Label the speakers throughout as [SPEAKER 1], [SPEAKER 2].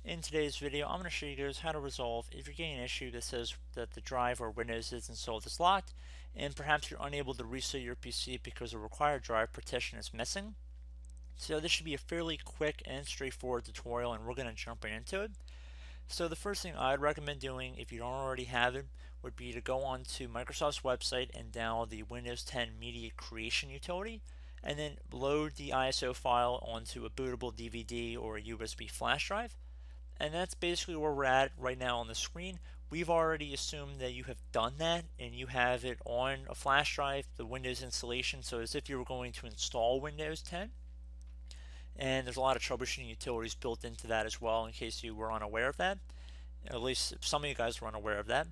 [SPEAKER 1] In today's video, I'm going to show you guys how to resolve if you're getting an issue that says that the drive or Windows is installed as locked, and perhaps you're unable to reset your PC because the required drive partition is missing. So this should be a fairly quick and straightforward tutorial, and we're going to jump right into it. So the first thing I'd recommend doing, if you don't already have it, would be to go onto Microsoft's website and download the Windows 10 Media Creation utility, and then load the ISO file onto a bootable DVD or a USB flash drive. And that's basically where we're at right now on the screen. We've already assumed that you have done that and you have it on a flash drive, the Windows installation, so as if you were going to install Windows 10. And there's a lot of troubleshooting utilities built into that as well, in case you were unaware of that. At least some of you guys were unaware of that.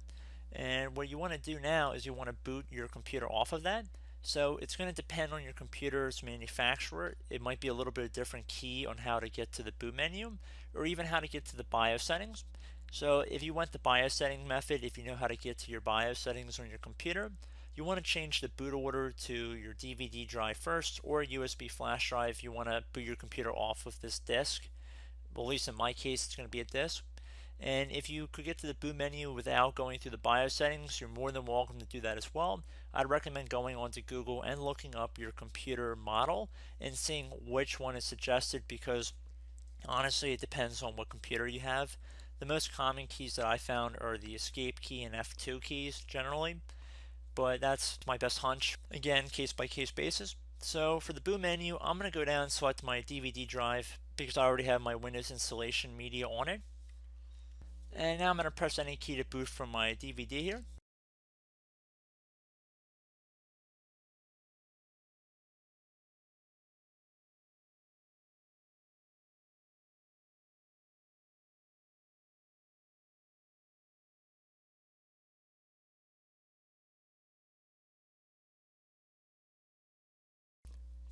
[SPEAKER 1] And what you want to do now is you want to boot your computer off of that. So it's going to depend on your computer's manufacturer. It might be a little bit of different key on how to get to the boot menu, or even how to get to the BIOS settings. So if you went the BIOS setting method, if you know how to get to your BIOS settings on your computer, you want to change the boot order to your DVD drive first, or a USB flash drive. You want to boot your computer off of this disk. Well, at least in my case, it's going to be a disk. And if you could get to the boot menu without going through the BIOS settings, you're more than welcome to do that as well. I'd recommend going onto Google and looking up your computer model and seeing which one is suggested, because honestly it depends on what computer you have. The most common keys that I found are the escape key and F2 keys generally, but that's my best hunch. Again, case by case basis. So for the boot menu, I'm going to go down and select my DVD drive because I already have my Windows installation media on it. And now I'm going to press any key to boot from my DVD here.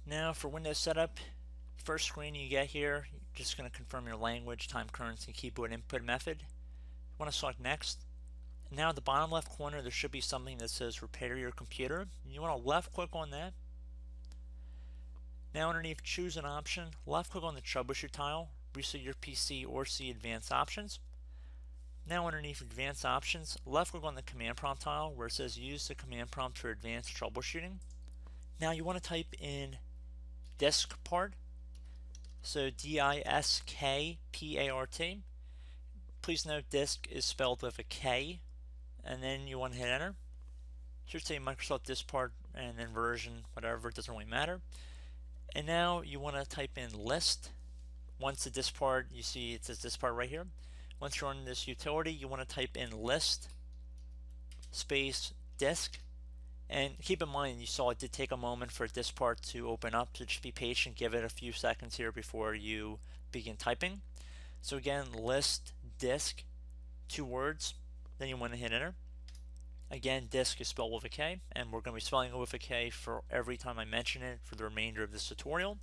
[SPEAKER 1] Now for Windows setup, first screen you get here, you're just going to confirm your language, time, currency, keyboard input method. You want to select next. Now at the bottom left corner there should be something that says repair your computer. You want to left click on that. Now underneath choose an option, left click on the troubleshoot tile, reset your PC, or see advanced options. Now underneath advanced options, left click on the command prompt tile where it says use the command prompt for advanced troubleshooting. Now you want to type in diskpart, so D-I-S-K-P-A-R-T. Please note disk is spelled with a K, and then you want to hit enter. It should say Microsoft diskpart and then version, whatever, it doesn't really matter. And now you want to type in list. Once the diskpart, you see it says diskpart right here. Once you're on this utility, you want to type in list space disk. And keep in mind, you saw it did take a moment for diskpart to open up, so just be patient, give it a few seconds here before you begin typing. So again, list disk, 2 words, then you want to hit enter. Again, disk is spelled with a K, and we're going to be spelling it with a K for every time I mention it for the remainder of this tutorial.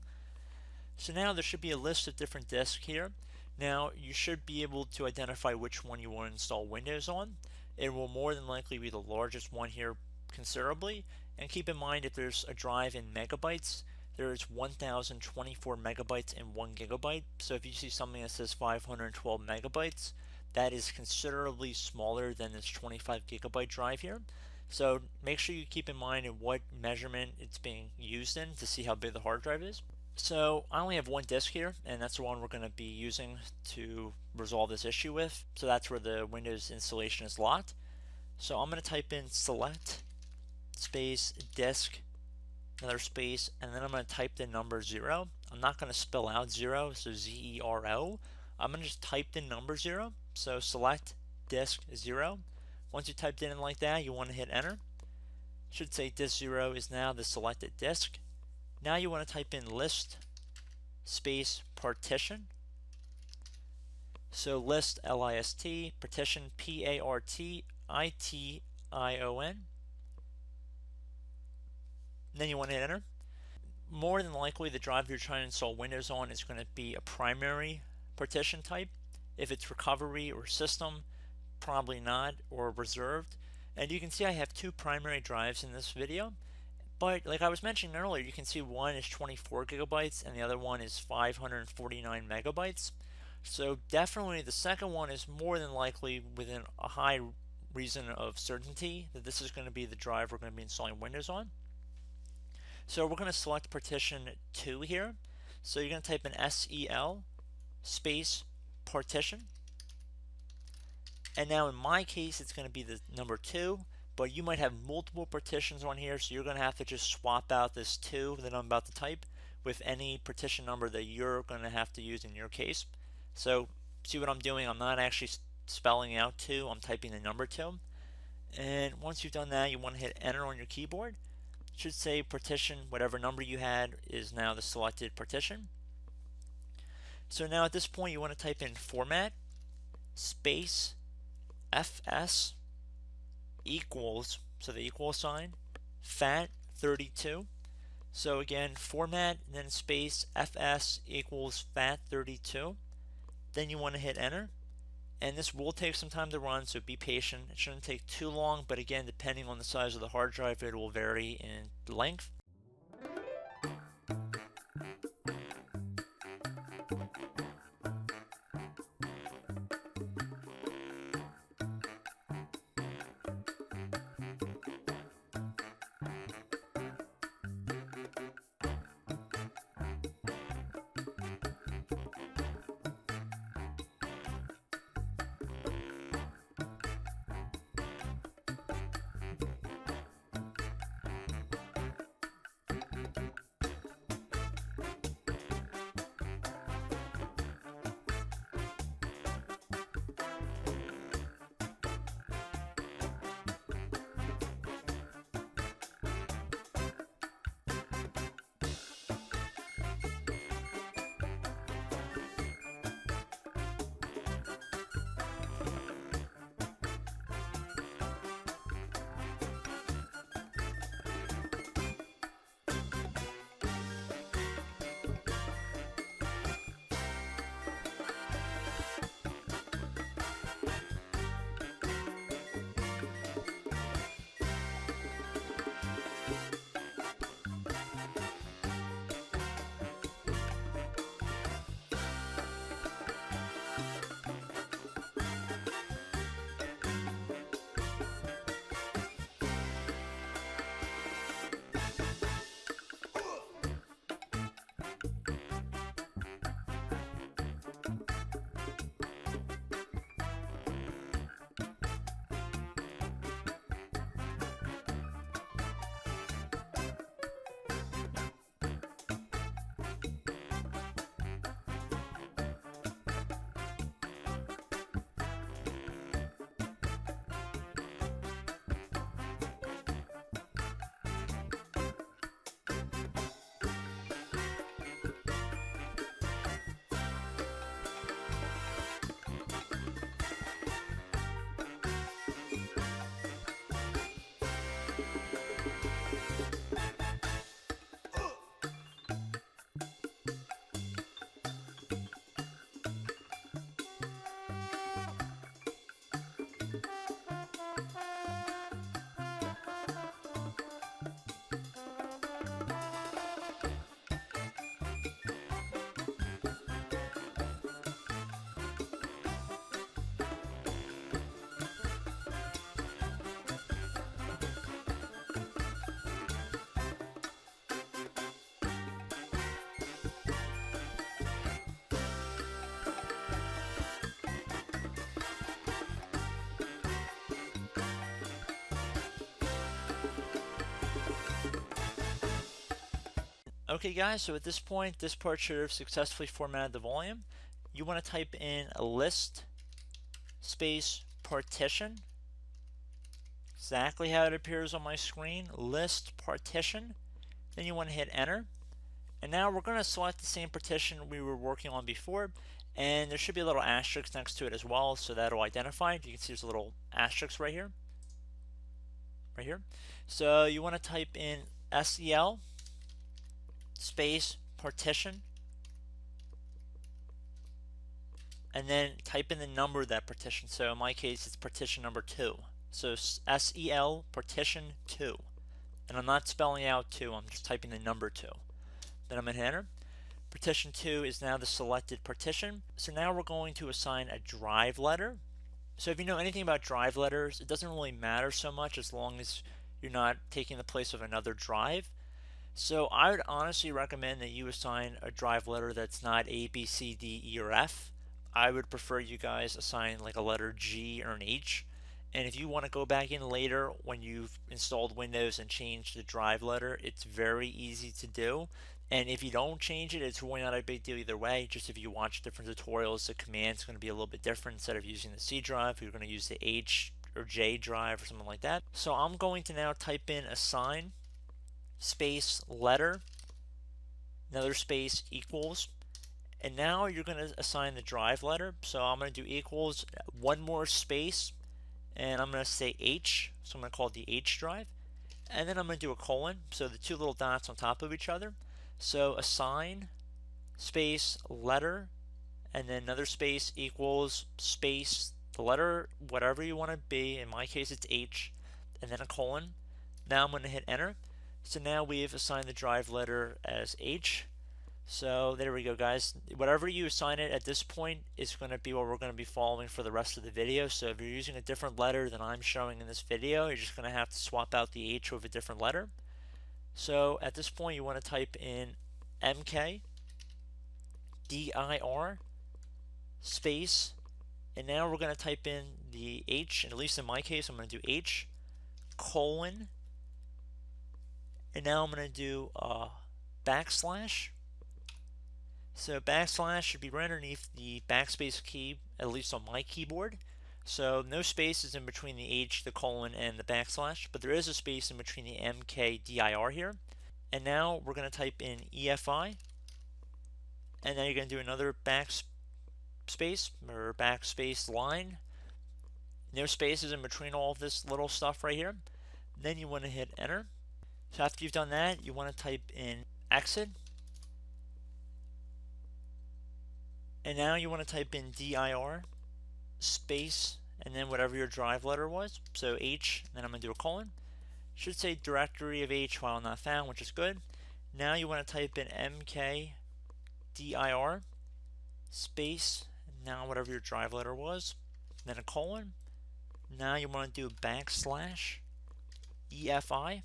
[SPEAKER 1] So now there should be a list of different disks here. Now you should be able to identify which one you want to install Windows on. It will more than likely be the largest one here considerably, and keep in mind if there's a drive in megabytes, there is 1024 megabytes and 1 gigabyte. So if you see something that says 512 megabytes, that is considerably smaller than this 25 gigabyte drive here. So make sure you keep in mind in what measurement it's being used in to see how big the hard drive is. So I only have one disk here, and that's the one we're going to be using to resolve this issue with. So that's where the Windows installation is locked. So I'm going to type in select space disk, another space, and then I'm going to type the number 0. I'm not going to spell out 0, so Z-E-R-O. I'm going to just type the number 0. So select disk 0. Once you typed it in like that, you want to hit enter. It should say disk 0 is now the selected disk. Now you want to type in list space partition. So list, L-I-S-T, partition, P-A-R-T-I-T-I-O-N. Then you want to hit enter. More than likely the drive you're trying to install Windows on is going to be a primary partition type. If it's recovery or system, probably not, or reserved. And you can see I have 2 primary drives in this video. But like I was mentioning earlier, you can see one is 24 gigabytes and the other one is 549 megabytes. So definitely the second one is more than likely within a high reason of certainty that this is going to be the drive we're going to be installing Windows on. So we're going to select partition 2 here. So you're going to type in SEL space partition. And now in my case, it's going to be the number 2, but you might have multiple partitions on here, so you're going to have to just swap out this 2 that I'm about to type with any partition number that you're going to have to use in your case. So see what I'm doing? I'm not actually spelling out 2, I'm typing the number 2. And once you've done that, you want to hit enter on your keyboard. It should say partition, whatever number you had is now the selected partition. So now at this point, you want to type in format space FS equals, so the equal sign, FAT32. So again, format, then space FS equals FAT32. Then you want to hit enter. And this will take some time to run, so be patient. It shouldn't take too long, but again, depending on the size of the hard drive, it will vary in length. Okay guys, so at this point, this part should have successfully formatted the volume. You want to type in a list space partition, exactly how it appears on my screen, list partition. Then you want to hit enter. And now we're going to select the same partition we were working on before, and there should be a little asterisk next to it as well, so that'll identify it. You can see there's a little asterisk right here. Right here. So you want to type in SEL space partition, and then type in the number of that partition. So in my case, it's partition number 2. So SEL partition 2. And I'm not spelling out 2, I'm just typing the number 2. Then I'm going to hit enter. Partition 2 is now the selected partition. So now we're going to assign a drive letter. So if you know anything about drive letters, it doesn't really matter so much as long as you're not taking the place of another drive. So I would honestly recommend that you assign a drive letter that's not A, B, C, D, E, or F. I would prefer you guys assign like a letter G or an H. And if you want to go back in later when you've installed Windows and change the drive letter, it's very easy to do. And if you don't change it, it's really not a big deal either way. Just if you watch different tutorials, the command's going to be a little bit different. Instead of using the C drive, you're going to use the H or J drive or something like that. So I'm going to now type in assign space letter, another space equals, and now you're going to assign the drive letter. So I'm going to do equals, one more space, and I'm going to say H, so I'm going to call it the H drive, and then I'm going to do a colon, so the two little dots on top of each other. So assign space letter, and then another space equals space the letter whatever you want to be. In my case it's H, and then a colon. Now I'm going to hit enter. So now we've assigned the drive letter as H. So there we go, guys. Whatever you assign it at this point is going to be what we're going to be following for the rest of the video. So if you're using a different letter than I'm showing in this video, you're just going to have to swap out the H with a different letter. So at this point you want to type in MK dir space, and now we're going to type in the H, and at least in my case I'm going to do H colon, and now I'm going to do backslash. So backslash should be right underneath the backspace key, at least on my keyboard. So no spaces in between the H, the colon, and the backslash, but there is a space in between the MKDIR here. And now we're going to type in EFI, and then you're going to do another backspace or backspace line. No spaces in between all of this little stuff right here. Then you want to hit enter. So after you've done that, you want to type in exit. And now you want to type in dir space and then whatever your drive letter was. So H, then I'm going to do a colon. Should say directory of H file not found, which is good. Now you want to type in mkdir space, now whatever your drive letter was, then a colon. Now you want to do backslash EFI,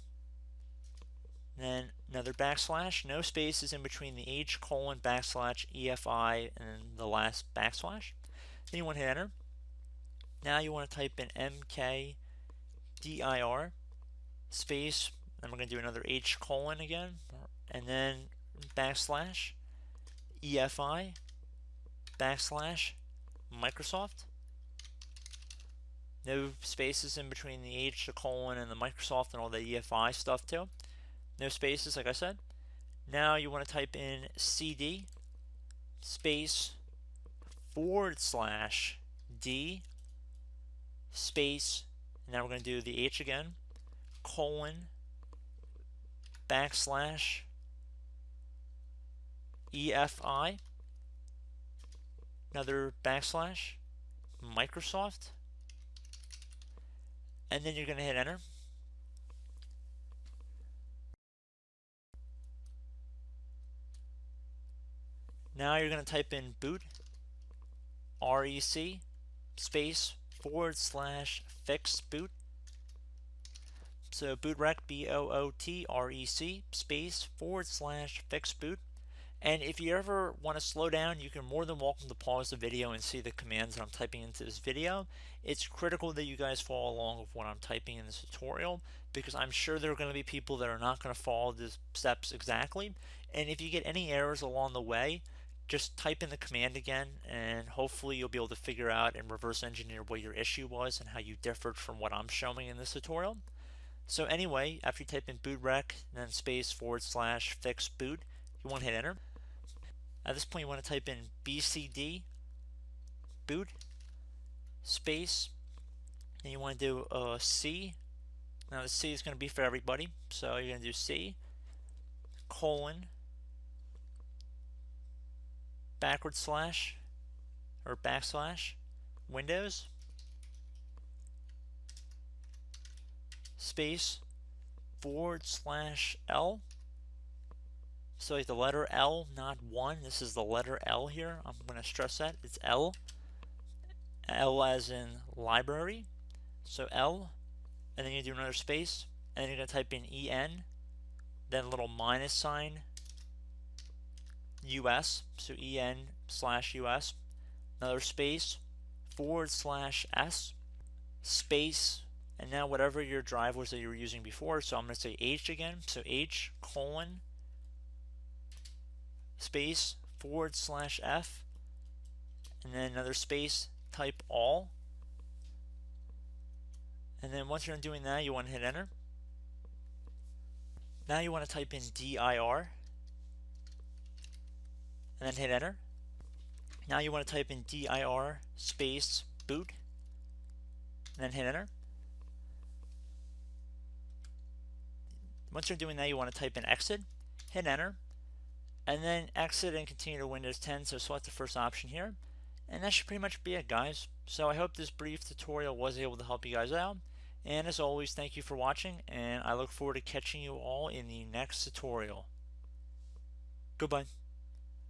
[SPEAKER 1] then another backslash, no spaces in between the H colon backslash EFI and the last backslash. Then you want to hit enter. Now you want to type in mkdir space, then we're going to do another H colon again, and then backslash EFI backslash Microsoft. No spaces in between the H, the colon, and the Microsoft and all the EFI stuff too. No spaces, like I said. Now you want to type in CD space /D space, now we're going to do the H again, colon, backslash EFI, another backslash, Microsoft, and then you're going to hit enter. Now you're going to type in boot, REC, space, /fix boot. So bootrec, BOOTREC, space, /fix boot. And if you ever want to slow down, you can more than welcome to pause the video and see the commands that I'm typing into this video. It's critical that you guys follow along with what I'm typing in this tutorial, because I'm sure there are going to be people that are not going to follow the steps exactly. And if you get any errors along the way, just type in the command again, and hopefully you'll be able to figure out and reverse engineer what your issue was and how you differed from what I'm showing in this tutorial. So anyway, after you type in bootrec, then space /fix boot, you want to hit enter. At this point you want to type in BCD boot space, and you want to do C. Now the C is going to be for everybody, so you're going to do C colon // or backslash Windows space /L So like the letter L, not 1. This is the letter L here. I'm going to stress that. It's L. L as in library. So L, and then you do another space, and then you're going to type in EN, then a little minus sign, US, so EN/US, another space, /S, space, and now whatever your drive was that you were using before, so I'm going to say H again, so H colon space /F, and then another space, type all, and then once you're done doing that, you want to hit enter. Now you want to type in dir, and then hit enter. Now you want to type in dir space boot, and then hit enter. Once you're doing that, you want to type in exit, hit enter, and then exit and continue to Windows 10, so select the first option here. And that should pretty much be it, guys. So I hope this brief tutorial was able to help you guys out. And as always, thank you for watching, and I look forward to catching you all in the next tutorial. Goodbye.